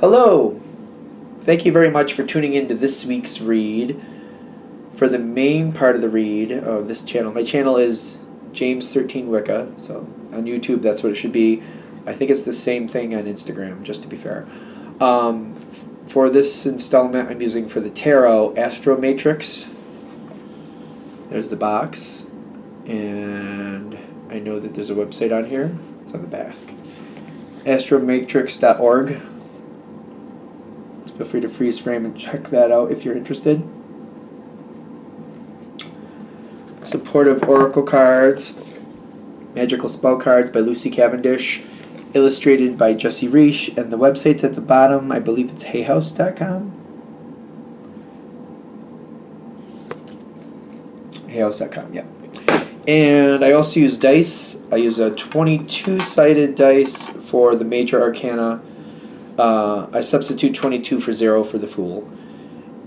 Hello! Thank you very much for tuning in to this week's read. For the main part of the read of this channel, my channel is James13 Wicca, so on YouTube that's what it should be. I think it's the same thing on Instagram, just to be fair. For this installment, I'm using for the Tarot Astro Matrix. There's the box, and I know that there's a website on here. It's on the back. astromatrix.org. Feel free to freeze frame and check that out if you're interested. Supportive Oracle cards, Magical Spell cards by Lucy Cavendish, illustrated by Jesse Reish, and the website's at the bottom. I believe it's hayhouse.com. hayhouse.com, yeah. And I also use dice. I use a 22-sided dice for the major arcana. I substitute 22 for 0 for the Fool.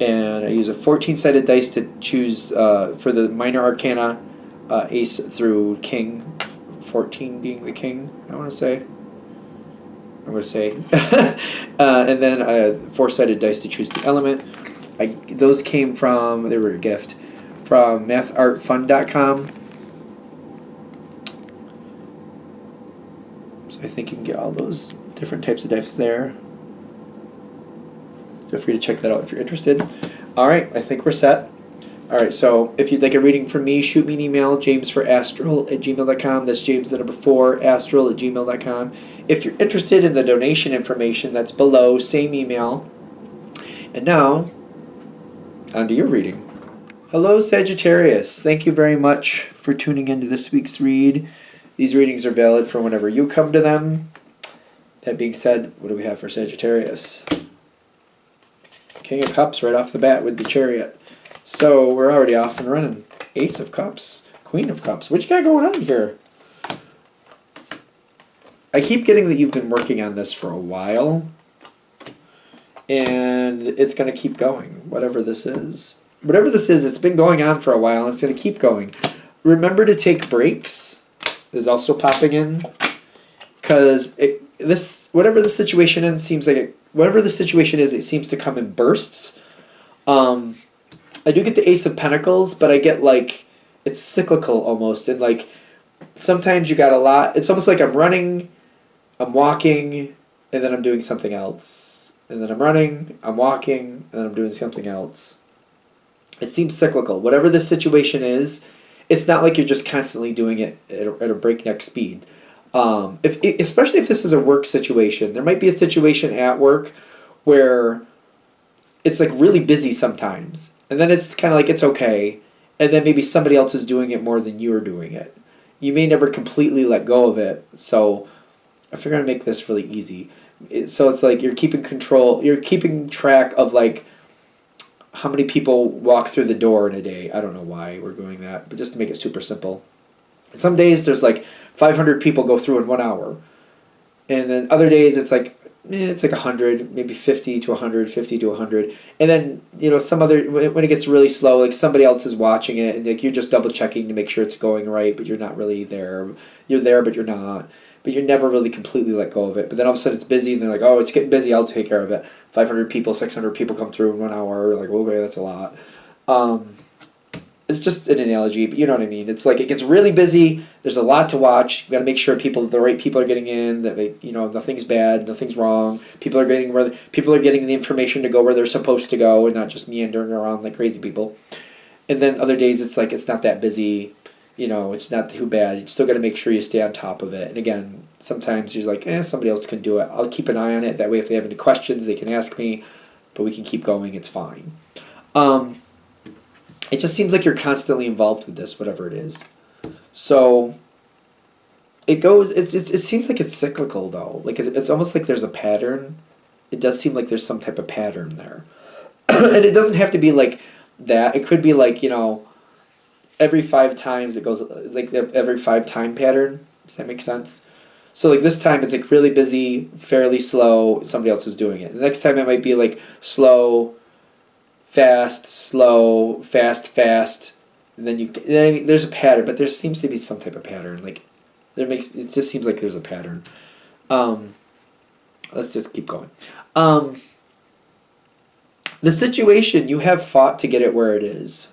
And I use a 14-sided dice to choose for the minor arcana, Ace through King, 14 being the King, I want to say. I'm going to say. And then a 4-sided dice to choose the element. Those came from, they were a gift, from mathartfun.com. So I think you can get all those different types of dice there. Feel free to check that out if you're interested. Alright, I think we're set. Alright, so if you'd like a reading from me, shoot me an email, jamesforastral@gmail.com. That's James the number 4, astral@gmail.com. If you're interested in the donation information, that's below, same email. And now, on to your reading. Hello, Sagittarius. Thank you very much for tuning into this week's read. These readings are valid for whenever you come to them. That being said, what do we have for Sagittarius? King of Cups right off the bat with the Chariot. So we're already off and running. Ace of Cups, Queen of Cups. What you got going on here? I keep getting that you've been working on this for a while. And it's going to keep going, whatever this is. Whatever this is, it's been going on for a while and it's going to keep going. Remember to take breaks is also popping in. Because whatever the situation is, seems like whatever the situation is, it seems to come in bursts. I do get the Ace of Pentacles, but I get like it's cyclical almost, and like sometimes you got a lot. It's almost like I'm running, I'm walking, and then I'm doing something else, and then I'm running, I'm walking, and then I'm doing something else. It seems cyclical. Whatever the situation is, it's not like you're just constantly doing it at a breakneck speed. Especially if this is a work situation, there might be a situation at work where it's like really busy sometimes, and then it's kind of like it's okay, and then maybe somebody else is doing it more than you're doing it. You may never completely let go of it, so I figure I'd make this really easy. So it's like you're keeping control, you're keeping track of like how many people walk through the door in a day. I don't know why we're doing that, but just to make it super simple. Some days there's like 500 people go through in 1 hour. And then other days it's like 100, maybe 50 to 100, 50 to 100. And then, some other, when it gets really slow, like somebody else is watching it and like you're just double checking to make sure it's going right, but you're not really there. You're there, but you're not. But you're never really completely let go of it. But then all of a sudden it's busy and they're like, oh, it's getting busy, I'll take care of it. 500 people, 600 people come through in 1 hour. Like, okay, that's a lot. It's just an analogy, but you know what I mean. It's like it gets really busy. There's a lot to watch. You got to make sure the right people are getting in. That nothing's bad, nothing's wrong. People are getting the information to go where they're supposed to go, and not just meandering around like crazy people. And then other days it's like it's not that busy. It's not too bad. You still got to make sure you stay on top of it. And again, sometimes you're like, somebody else can do it. I'll keep an eye on it. That way, if they have any questions, they can ask me. But we can keep going. It's fine. It just seems like you're constantly involved with this, whatever it is. So it goes. It seems like it's cyclical though. Like it's almost like there's a pattern. It does seem like there's some type of pattern there, and it doesn't have to be like that. It could be like every 5 times it goes like every 5 time pattern. Does that make sense? So like this time it's like really busy, fairly slow. Somebody else is doing it. The next time it might be like slow. Fast, slow, fast, fast. And then there's a pattern, but there seems to be some type of pattern. Like it just seems like there's a pattern. let's just keep going. The situation, you have fought to get it where it is.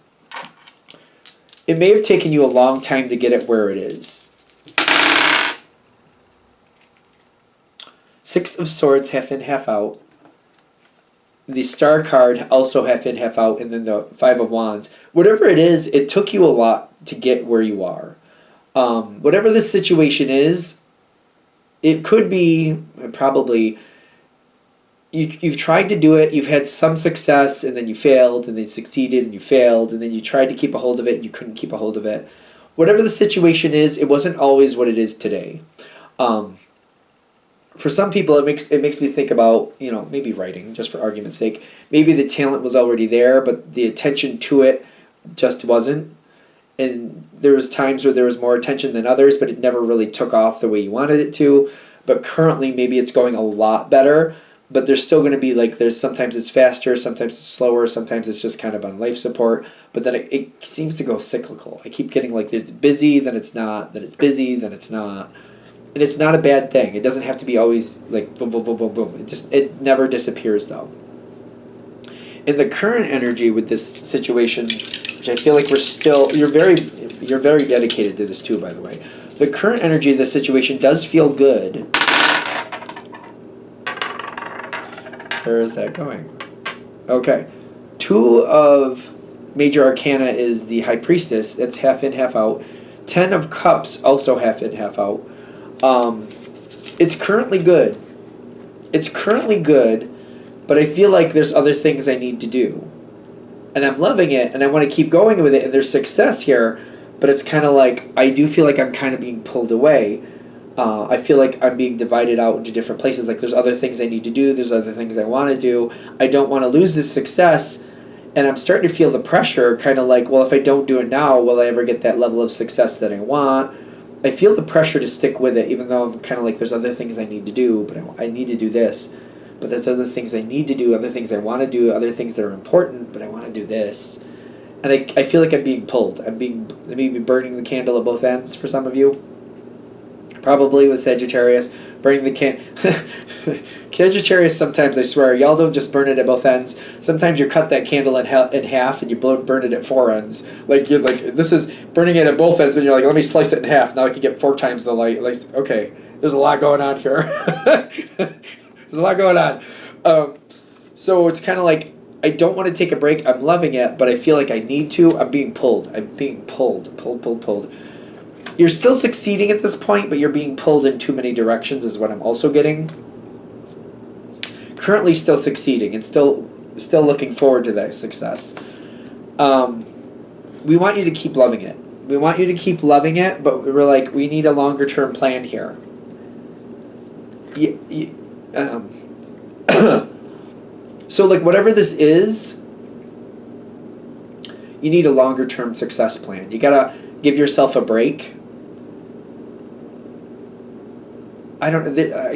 It may have taken you a long time to get it where it is. Six of Swords, half in, half out. The Star card, also half in, half out. And then the Five of Wands. Whatever it is, it took you a lot to get where you are. Whatever this situation is, it could be probably... You've tried to do it, you've had some success, and then you failed, and then you succeeded, and you failed, and then you tried to keep a hold of it, and you couldn't keep a hold of it. Whatever the situation is, it wasn't always what it is today. For some people, it makes me think about, maybe writing, just for argument's sake. Maybe the talent was already there, but the attention to it just wasn't. And there was times where there was more attention than others, but it never really took off the way you wanted it to. But currently, maybe it's going a lot better. But there's still going to be there's sometimes it's faster, sometimes it's slower, sometimes it's just kind of on life support. But then it seems to go cyclical. I keep getting it's busy, then it's not, then it's busy, then it's not. And it's not a bad thing. It doesn't have to be always boom, boom, boom, boom, boom. It never disappears though. In the current energy with this situation, which I feel like you're very dedicated to this too, by the way. The current energy of the situation does feel good. Where is that going? Okay. 2 of Major Arcana is the High Priestess. That's half in, half out. 10 of Cups, also half in, half out. It's currently good. It's currently good, but I feel like there's other things I need to do. And I'm loving it, and I want to keep going with it, and there's success here, but it's kind of I do feel like I'm kind of being pulled away. I feel like I'm being divided out into different places. There's other things I need to do. There's other things I want to do. I don't want to lose this success. And I'm starting to feel the pressure, kind of well, if I don't do it now, will I ever get that level of success that I want? I feel the pressure to stick with it, even though I'm kind of there's other things I need to do, but I need to do this. But there's other things I need to do, other things I want to do, other things that are important, but I want to do this. And I feel like I'm being pulled. I'm maybe burning the candle at both ends for some of you. Probably with Sagittarius, burning the Sagittarius, sometimes, I swear, y'all don't just burn it at both ends. Sometimes you cut that candle in half and you burn it at 4 ends. You're this is burning it at both ends, but you're let me slice it in half. Now I can get 4 times the light. Okay, there's a lot going on here. There's a lot going on. So it's kind of I don't want to take a break. I'm loving it, but I feel like I need to. I'm being pulled. Pulled. You're still succeeding at this point, but you're being pulled in too many directions is what I'm also getting. Currently still succeeding and still looking forward to that success. We want you to keep loving it. We want you to keep loving it, but we're we need a longer term plan here. So whatever this is, you need a longer term success plan. You gotta give yourself a break.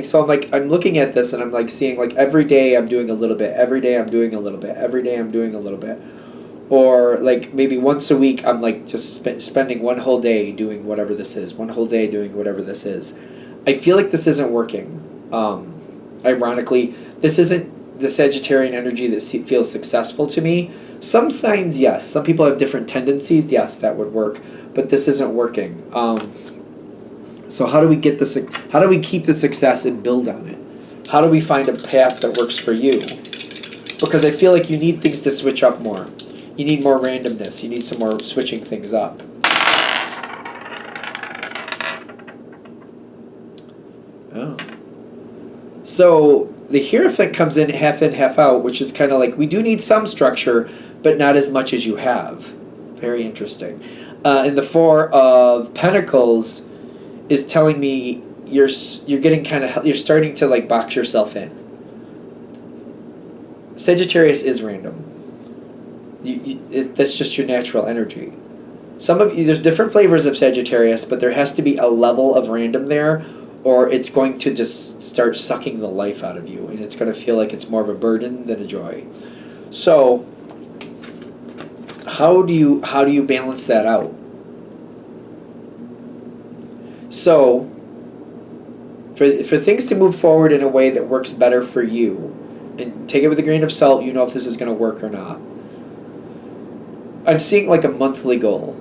So I'm looking at this and I'm seeing every day I'm doing a little bit, every day I'm doing a little bit, every day I'm doing a little bit. Or maybe once a week I'm just spending one whole day doing whatever this is, one whole day doing whatever this is. I feel like this isn't working. Ironically, this isn't the Sagittarian energy that feels successful to me. Some signs, yes. Some people have different tendencies, yes, that would work. But this isn't working. So how do we get this? How do we keep the success and build on it? How do we find a path that works for you? Because I feel like you need things to switch up more. You need more randomness. You need some more switching things up. Oh. So the Hierophant comes in, half out, which is kind of we do need some structure, but not as much as you have. Very interesting. And the Four of Pentacles is telling me you're getting you're starting to box yourself in. Sagittarius is random. That's just your natural energy. Some of you, there's different flavors of Sagittarius, but there has to be a level of random there, or it's going to just start sucking the life out of you, and it's going to feel like it's more of a burden than a joy. So how do you balance that out? So For things to move forward in a way that works better for you, and take it with a grain of salt, you know if this is going to work or not. I'm seeing like a monthly goal.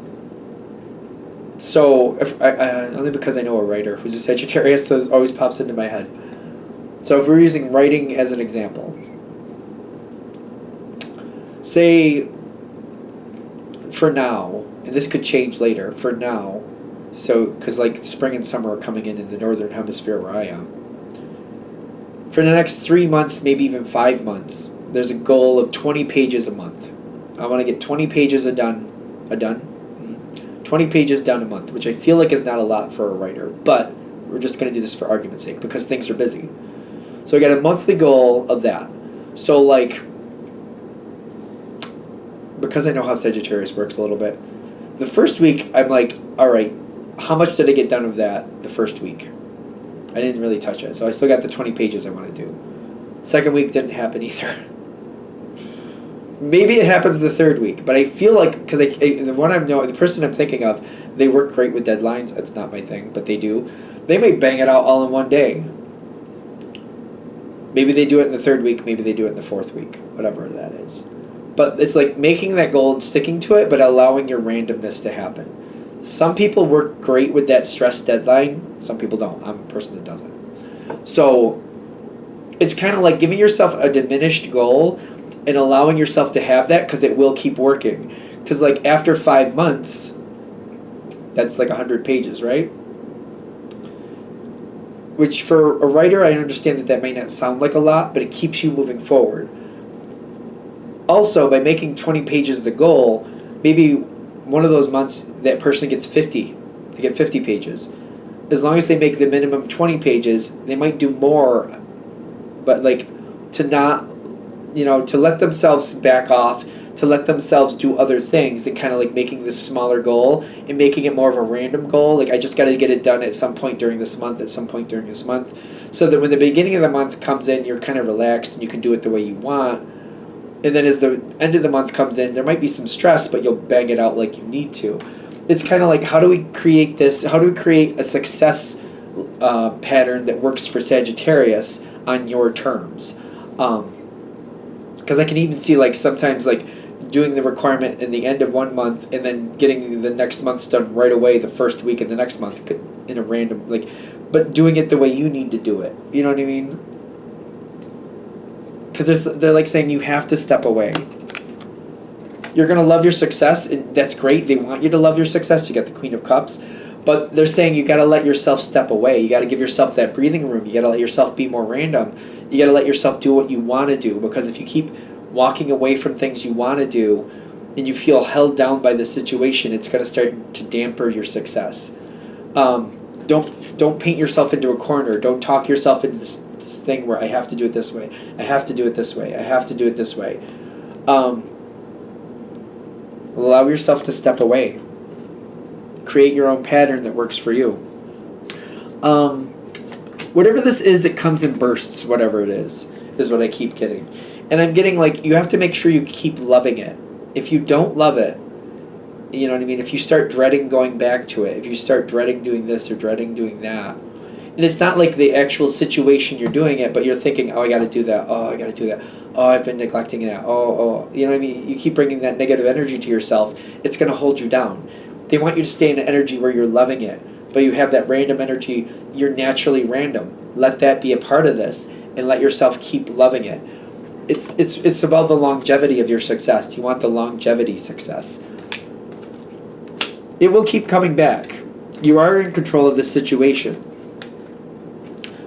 So, if only because I know a writer who's a Sagittarius, so this always pops into my head. So if we're using writing as an example, say for now, and this could change later, for now, so because like spring and summer are coming in the northern hemisphere where I am, for the next 3 months, maybe even 5 months, there's a goal of 20 pages a month. I want to get 20 pages done 20 pages done a month, which I feel like is not a lot for a writer, but we're just going to do this for argument's sake because things are busy. So I got a monthly goal of that. So like, because I know how Sagittarius works a little bit, the first week I'm like, all right, how much did I get done of that the first week? I didn't really touch it, so I still got the 20 pages I want to do. Second week didn't happen either. Maybe it happens the third week, but I feel like, because the person I'm thinking of, they work great with deadlines. It's not my thing, but they do. They may bang it out all in one day. Maybe they do it in the third week, maybe they do it in the fourth week, whatever that is. But it's like making that goal and sticking to it, but allowing your randomness to happen. Some people work great with that stress deadline. Some people don't. I'm a person that doesn't. So it's kind of like giving yourself a diminished goal and allowing yourself to have that, because it will keep working. Because like after 5 months, that's like 100 pages, right? Which for a writer, I understand that may not sound like a lot, but it keeps you moving forward. Also, by making 20 pages the goal, maybe one of those months that person gets 50. They get 50 pages. As long as they make the minimum 20 pages, they might do more. But like to not, to let themselves back off, to let themselves do other things, and kind of like making this smaller goal and making it more of a random goal. Like I just got to get it done at some point during this month, so that when the beginning of the month comes in, you're kind of relaxed and you can do it the way you want. And then as the end of the month comes in, there might be some stress, but you'll bang it out like you need to. It's kind of like, how do we create this? How do we create a success pattern that works for Sagittarius on your terms? Because I can even see like sometimes like doing the requirement in the end of 1 month and then getting the next month's done right away the first week of the next month in a random, like, but doing it the way you need to do it. You know what I mean? Because they're like saying you have to step away. You're going to love your success, and that's great. They want you to love your success. You got the Queen of Cups. But they're saying you got to let yourself step away. You got to give yourself that breathing room. You got to let yourself be more random. You got to let yourself do what you want to do. Because if you keep walking away from things you want to do and you feel held down by the situation, it's going to start to damper your success. Don't paint yourself into a corner. Don't talk yourself into this thing where I have to do it this way. I have to do it this way. I have to do it this way. Allow yourself to step away. Create your own pattern that works for you. Whatever this is, it comes in bursts, whatever it is what I keep getting. And I'm getting like, you have to make sure you keep loving it. If you don't love it, you know what I mean? If you start dreading going back to it, if you start dreading doing this or dreading doing that, and it's not like the actual situation you're doing it, but you're thinking, oh, I got to do that. Oh, I got to do that. Oh, I've been neglecting that. Oh, you know what I mean? You keep bringing that negative energy to yourself. It's going to hold you down. They want you to stay in an energy where you're loving it, but you have that random energy. You're naturally random. Let that be a part of this, and let yourself keep loving it. It's about the longevity of your success. You want the longevity success. It will keep coming back. You are in control of this situation.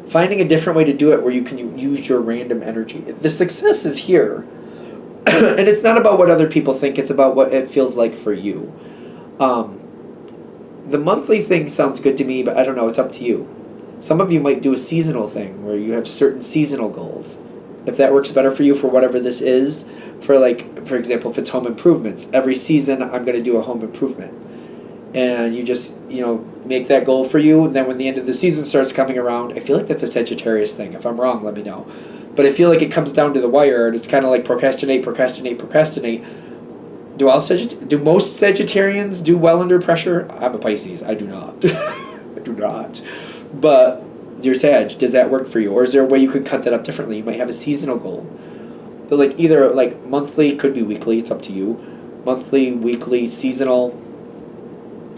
Finding a different way to do it where you can use your random energy. The success is here. And it's not about what other people think. It's about what it feels like for you. The monthly thing sounds good to me, but I don't know. It's up to you. Some of you might do a seasonal thing where you have certain seasonal goals. If that works better for you for whatever this is, for example, if it's home improvements, every season I'm going to do a home improvement. And you just, make that goal for you. And then when the end of the season starts coming around, I feel like that's a Sagittarius thing. If I'm wrong, let me know. But I feel like it comes down to the wire, and it's kind of like procrastinate. Do most Sagittarians do well under pressure? I'm a Pisces. I do not. I do not. But Your Sag, does that work for you? Or is there a way you could cut that up differently? You might have a seasonal goal. But like either like monthly, could be weekly, it's up to you. Monthly, weekly, seasonal,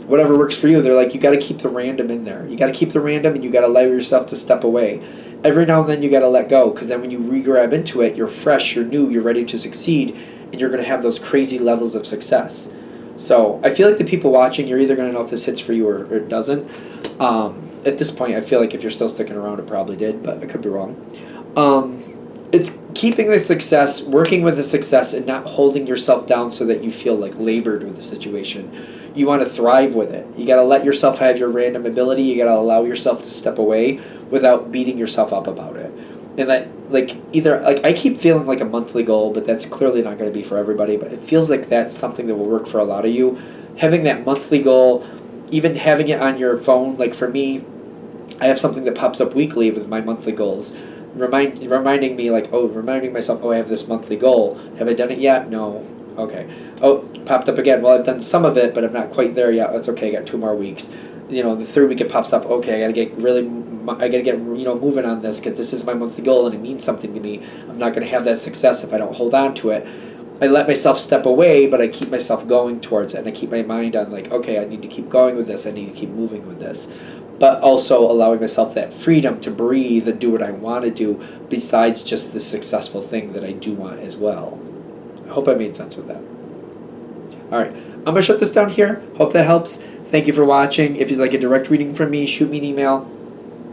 whatever works for you. They're like, you got to keep the random in there. You got to keep the random, and you got to allow yourself to step away. Every now and then you got to let go, because then when you re-grab into it, you're fresh, you're new, you're ready to succeed, and you're going to have those crazy levels of success. So I feel like the people watching, you're either going to know if this hits for you or it doesn't. At this point, I feel like if you're still sticking around, it probably did, but I could be wrong. It's keeping the success, working with the success, and not holding yourself down so that you feel like labored with the situation. You want to thrive with it. You got to let yourself have your random ability. You got to allow yourself to step away without beating yourself up about it. And that, like, either, like, I keep feeling like a monthly goal, but that's clearly not going to be for everybody. But it feels like that's something that will work for a lot of you. Having that monthly goal, even having it on your phone, like for me, I have something that pops up weekly with my monthly goals. Reminding me, like, reminding myself, I have this monthly goal. Have I done it yet? No. Okay. Oh, popped up again. Well, I've done some of it, but I'm not quite there yet. That's okay. I got 2 more weeks. The 3rd week it pops up. Okay, I gotta get moving on this, because this is my monthly goal and it means something to me. I'm not gonna have that success if I don't hold on to it. I let myself step away, but I keep myself going towards it, and I keep my mind on, like, okay, I need to keep going with this. I need to keep moving with this. But also allowing myself that freedom to breathe and do what I want to do, besides just the successful thing that I do want as well. I hope I made sense with that. All right, I'm going to shut this down here. Hope that helps. Thank you for watching. If you'd like a direct reading from me, shoot me an email.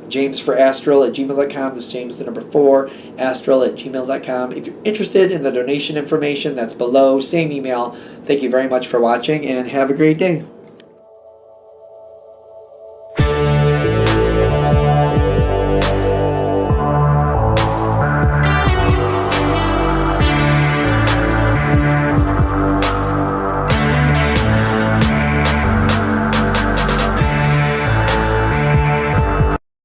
jamesforastral@gmail.com. This is James, the number 4, astral@gmail.com. If you're interested in the donation information, that's below. Same email. Thank you very much for watching, and have a great day.